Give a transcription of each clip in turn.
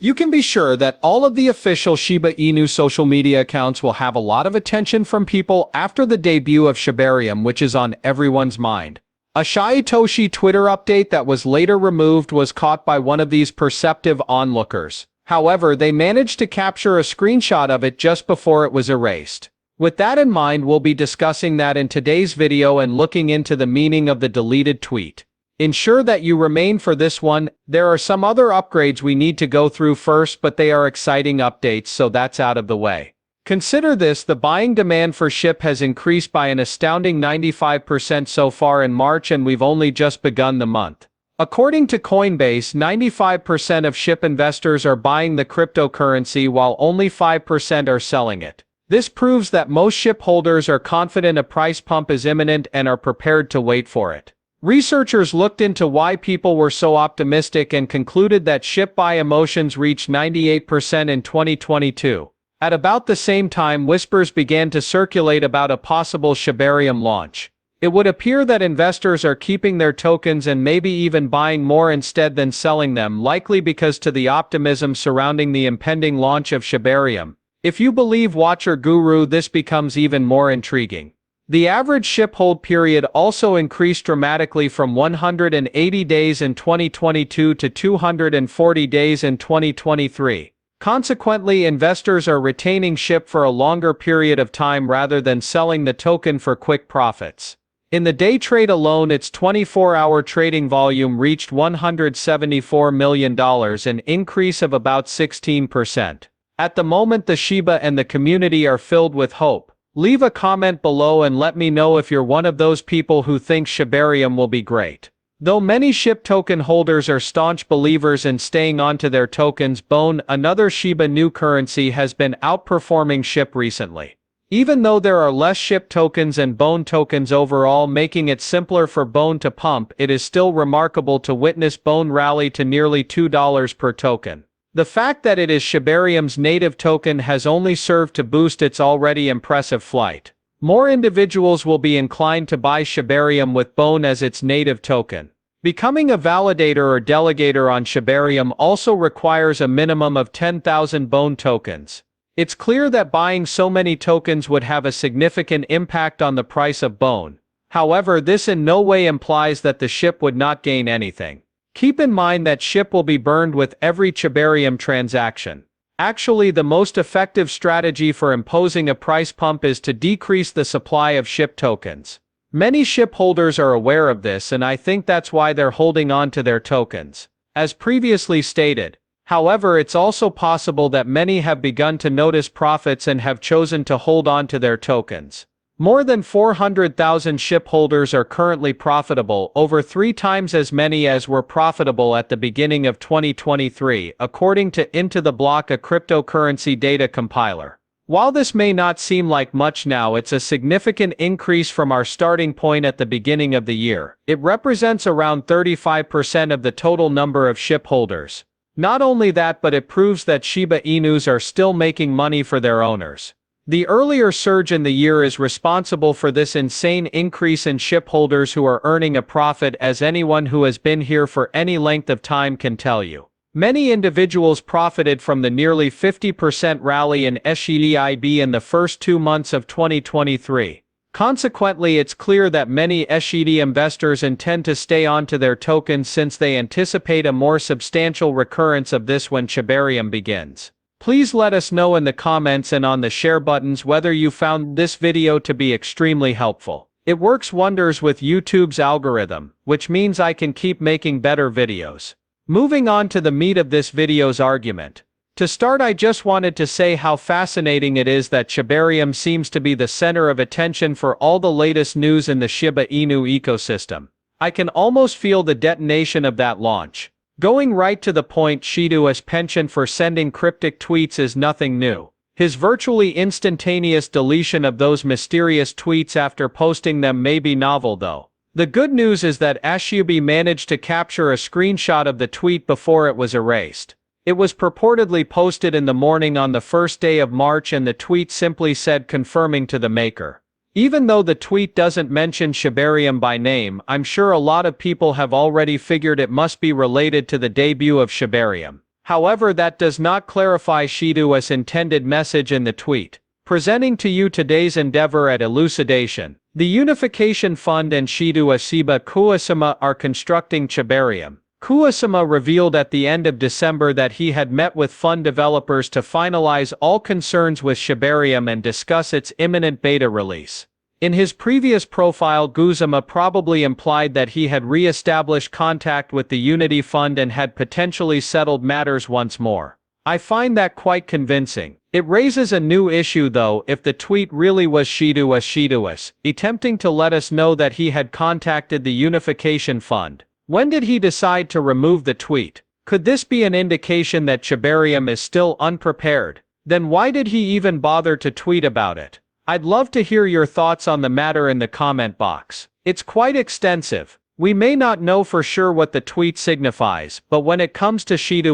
You can be sure that all of the official Shiba Inu social media accounts will have a lot of attention from people after the debut of Shibarium, which is on everyone's mind. A SHYTOSHI Twitter update that was later removed was caught by one of these perceptive onlookers. However, they managed to capture a screenshot of it just before it was erased. With that in mind, we'll be discussing that in today's video and looking into the meaning of the deleted tweet. Ensure that you remain for this one. There are some other upgrades we need to go through first, but they are exciting updates, so that's out of the way. Consider this: the buying demand for SHIB has increased by an astounding 95% so far in March, and we've only just begun the month. According to Coinbase, 95% of SHIB investors are buying the cryptocurrency while only 5% are selling it. This proves that most SHIB holders are confident a price pump is imminent and are prepared to wait for it. Researchers looked into why people were so optimistic and concluded that SHIB buy emotions reached 98% in 2022. At about the same time, whispers began to circulate about a possible Shibarium launch. It would appear that investors are keeping their tokens and maybe even buying more instead than selling them, likely because to the optimism surrounding the impending launch of Shibarium. If you believe Watcher Guru, this becomes even more intriguing. The average SHIB hold period also increased dramatically from 180 days in 2022 to 240 days in 2023. Consequently, investors are retaining SHIB for a longer period of time rather than selling the token for quick profits. In the day trade alone, its 24-hour trading volume reached $174 million, an increase of about 16%. At the moment, the Shiba and the community are filled with hope. Leave a comment below and let me know if you're one of those people who think Shibarium will be great. Though many SHIB token holders are staunch believers in staying onto their tokens, BONE, another Shiba Inu currency, has been outperforming SHIB recently. Even though there are less SHIB tokens and BONE tokens overall, making it simpler for BONE to pump, it is still remarkable to witness BONE rally to nearly $2 per token. The fact that it is Shibarium's native token has only served to boost its already impressive flight. More individuals will be inclined to buy Shibarium with BONE as its native token. Becoming a validator or delegator on Shibarium also requires a minimum of 10,000 BONE tokens. It's clear that buying so many tokens would have a significant impact on the price of BONE. However, this in no way implies that the SHIB would not gain anything. Keep in mind that SHIB will be burned with every Shibarium transaction. Actually, the most effective strategy for imposing a price pump is to decrease the supply of SHIB tokens. Many SHIB holders are aware of this, and I think that's why they're holding on to their tokens. As previously stated, however, it's also possible that many have begun to notice profits and have chosen to hold on to their tokens. More than 400,000 SHIB holders are currently profitable, over 3 times as many as were profitable at the beginning of 2023, according to Into the Block, a cryptocurrency data compiler. While this may not seem like much now, it's a significant increase from our starting point at the beginning of the year. It represents around 35% of the total number of SHIB holders. Not only that, but it proves that Shiba Inus are still making money for their owners. The earlier surge in the year is responsible for this insane increase in SHIB holders who are earning a profit, as anyone who has been here for any length of time can tell you. Many individuals profited from the nearly 50% rally in SHIB in the first 2 months of 2023. Consequently, it's clear that many SHIB investors intend to stay on to their tokens since they anticipate a more substantial recurrence of this when Shibarium begins. Please let us know in the comments and on the share buttons whether you found this video to be extremely helpful. It works wonders with YouTube's algorithm, which means I can keep making better videos. Moving on to the meat of this video's argument. To start, I just wanted to say how fascinating it is that Shibarium seems to be the center of attention for all the latest news in the Shiba Inu ecosystem. I can almost feel the detonation of that launch. Going right to the point, Shido's penchant for sending cryptic tweets is nothing new. His virtually instantaneous deletion of those mysterious tweets after posting them may be novel though. The good news is that SHIB managed to capture a screenshot of the tweet before it was erased. It was purportedly posted in the morning on the first day of March, and the tweet simply said confirming to the maker. Even though the tweet doesn't mention Shibarium by name, I'm sure a lot of people have already figured it must be related to the debut of Shibarium. However, that does not clarify Shiba's intended message in the tweet. Presenting to you today's endeavor at elucidation. The Unification Fund and SHIBA Kusama are constructing Shibarium. Kusama revealed at the end of December that he had met with fund developers to finalize all concerns with Shibarium and discuss its imminent beta release. In his previous profile, Kusama probably implied that he had re-established contact with the Unity Fund and had potentially settled matters once more. I find that quite convincing. It raises a new issue though if the tweet really was Shiba attempting to let us know that he had contacted the Unification Fund. When did he decide to remove the tweet? Could this be an indication that Shibarium is still unprepared? Then why did he even bother to tweet about it? I'd love to hear your thoughts on the matter in the comment box. It's quite extensive. We may not know for sure what the tweet signifies, but when it comes to Shiba,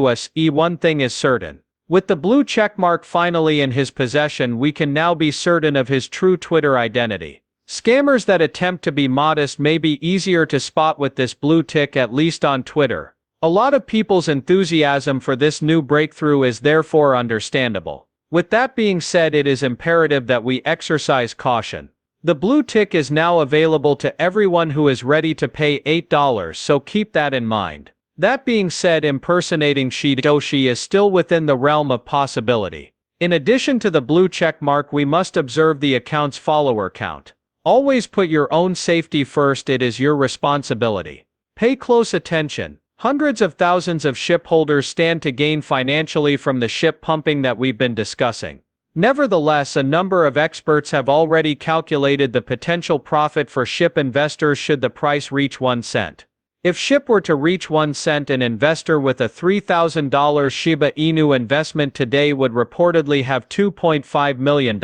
one thing is certain. With the blue checkmark finally in his possession, we can now be certain of his true Twitter identity. Scammers that attempt to be modest may be easier to spot with this blue tick, at least on Twitter. A lot of people's enthusiasm for this new breakthrough is therefore understandable. With that being said, it is imperative that we exercise caution. The blue tick is now available to everyone who is ready to pay $8, so keep that in mind. That being said, impersonating SHYTOSHI is still within the realm of possibility. In addition to the blue check mark, we must observe the account's follower count. Always put your own safety first, it is your responsibility. Pay close attention. Hundreds of thousands of SHIB holders stand to gain financially from the SHIB pumping that we've been discussing. Nevertheless, a number of experts have already calculated the potential profit for SHIB investors should the price reach 1 cent. If SHIB were to reach 1 cent, an investor with a $3,000 Shiba Inu investment today would reportedly have $2.5 million.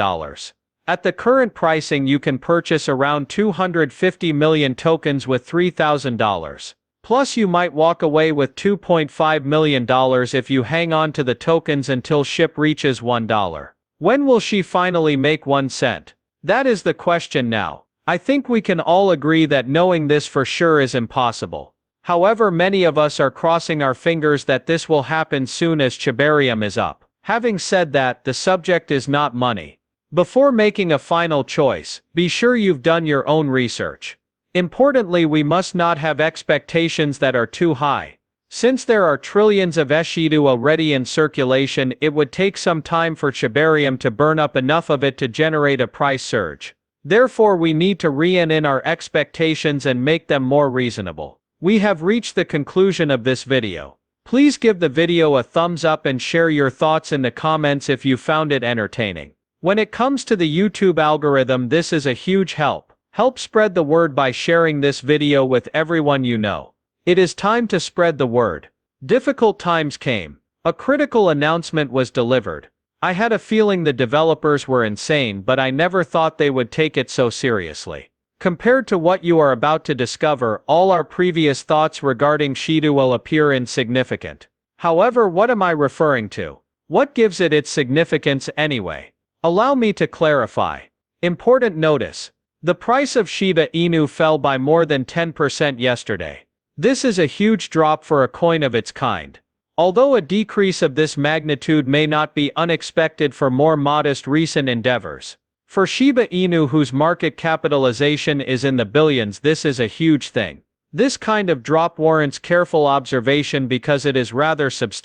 At the current pricing, you can purchase around 250 million tokens with $3,000. Plus, you might walk away with $2.5 million if you hang on to the tokens until SHIB reaches $1. When will she finally make 1 cent? That is the question now. I think we can all agree that knowing this for sure is impossible. However, many of us are crossing our fingers that this will happen soon as Shibarium is up. Having said that, the subject is not money. Before making a final choice, be sure you've done your own research. Importantly, we must not have expectations that are too high. Since there are trillions of SHITO already in circulation, it would take some time for Shibarium to burn up enough of it to generate a price surge. Therefore, we need to rein in our expectations and make them more reasonable. We have reached the conclusion of this video. Please give the video a thumbs up and share your thoughts in the comments if you found it entertaining. When it comes to the YouTube algorithm, this is a huge help. Help spread the word by sharing this video with everyone you know. It is time to spread the word. Difficult times came. A critical announcement was delivered. I had a feeling the developers were insane, but I never thought they would take it so seriously. Compared to what you are about to discover, all our previous thoughts regarding SHITO will appear insignificant. However, what am I referring to? What gives it its significance anyway? Allow me to clarify. Important notice. The price of Shiba Inu fell by more than 10% yesterday. This is a huge drop for a coin of its kind. Although a decrease of this magnitude may not be unexpected for more modest recent endeavors. For Shiba Inu, whose market capitalization is in the billions, this is a huge thing. This kind of drop warrants careful observation because it is rather substantial.